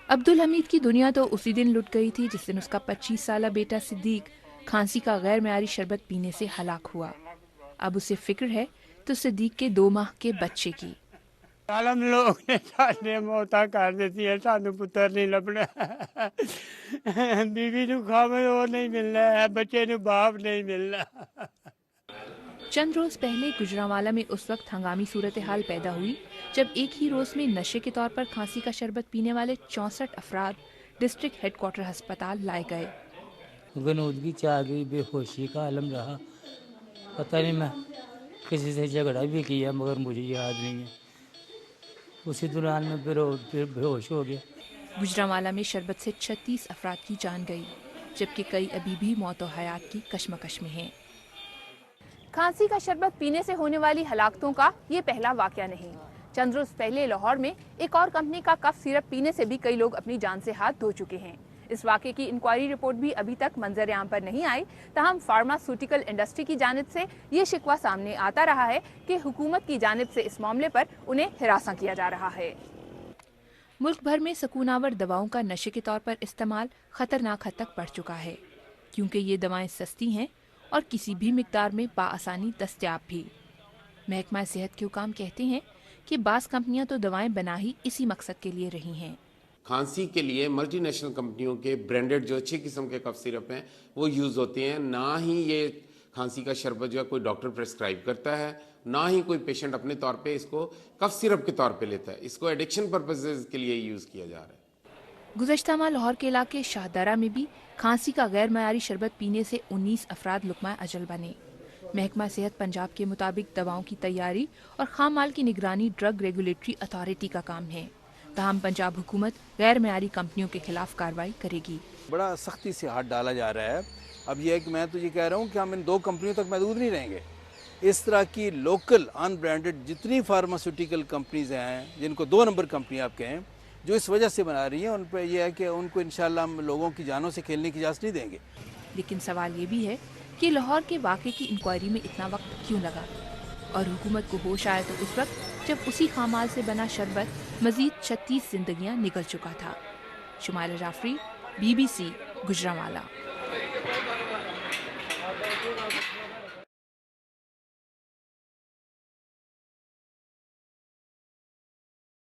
अब्दुल हमीद की दुनिया तो उसी दिन लुट गई थी जिस दिन उसका 25 साला बेटा सिद्दीक खांसी का गैर मयारी शरबत पीने से हलाक हुआ। अब उसे फिक्र है तो सिद्दीक के 2 माह के बच्चे की। आलम लोग ने सारे मौता कर देती है, सानू पुत्र नहीं लभना, बीवी नू खावे वो नहीं मिलना है, बच्चे नू बाप नहीं मिलना। चंद रोज पहले गुजरांवाला में उस वक्त हंगामी सूरत हाल पैदा हुई जब एक ही रोज में नशे के तौर पर खांसी का शरबत पीने वाले 64 अफराद डिस्ट्रिक्ट हेडक्वार्टर अस्पताल लाए गए। गनूदगी चाह गई, बेहोशी का आलम रहा। पता नहीं मैं किसी से झगड़ा भी किया मगर मुझे याद नहीं है। उसी दौरान में फिर बेहोश हो गया। गुजरांवाला में शरबत से 36 अफराद की जान गई जबकि कई अभी भी मौत और हयात की कशमकश में हैं। खांसी का शरबत पीने से होने वाली हलाकतों का ये पहला वाकया नहीं। चंद रोज पहले लाहौर में एक और कंपनी का कफ सिरप पीने से भी कई लोग अपनी जान से हाथ धो चुके हैं। इस वाकये की इंक्वायरी रिपोर्ट भी अभी तक मंजर आम पर नहीं आई। तहम फार्मास्यूटिकल इंडस्ट्री की जानिब से ये शिकवा सामने आता रहा है कि हुकूमत की जानिब से इस मामले पर उन्हें हिरासा किया जा रहा है। मुल्क भर में सकूनावर दवाओं का नशे के तौर पर इस्तेमाल खतरनाक हद तक बढ़ चुका है क्योंकि ये दवाएं सस्ती हैं और किसी भी मिकदार में बाआसानी दस्तयाब भी। महकमा सेहत के हुकाम कहते हैं कि बास कंपनियां तो दवाएं बना ही इसी मकसद के लिए रही हैं। खांसी के लिए मल्टी नेशनल कंपनियों के ब्रांडेड जो अच्छे किस्म के कफ सिरप हैं वो यूज़ होते हैं। ना ही ये खांसी का शरबत जो है कोई डॉक्टर प्रेस्क्राइब करता है, ना ही कोई पेशेंट अपने तौर पे इसको कफ सिरप के तौर पे लेता है। इसको एडिक्शन पर्पसेस के लिए यूज़ किया जा रहा है। गुज़श्ता माह लाहौर के इलाके शाहदारा में भी खांसी का गैर मयारी शरबत पीने से 19 अफराद लुकमा अजल बने। महकमा सेहत पंजाब के मुताबिक दवाओं की तैयारी और खाम माल की निगरानी ड्रग रेगुलेटरी अथॉरिटी का काम है। तहम पंजाब हुकूमत गैर मयारी कंपनियों के खिलाफ कार्रवाई करेगी। बड़ा सख्ती से हाथ डाला जा रहा है। अब यह है कि मैं तो ये कह रहा हूँ कि हम इन 2 कंपनियों तक महदूद नहीं रहेंगे। इस तरह की लोकल अनब्रांडेड जितनी फार्मास्यूटिकल कंपनीज हैं, जिनको 2 नंबर कंपनी आप कहें, जो इस वजह से बना रही हैं, उन पर यह है कि उनको इंशाल्लाह हम लोगों की जानों से खेलने की इजाज़त नहीं देंगे। लेकिन सवाल ये भी है कि लाहौर के वाक़े की इंक्वायरी में इतना वक्त क्यों लगा और हुकूमत को होश आया तो उस वक्त जब उसी खामाल से बना शरबत मजीद 36 जिंदगियां निकल चुका था। शुमाइला जाफरी, BBC, गुजरांवाला।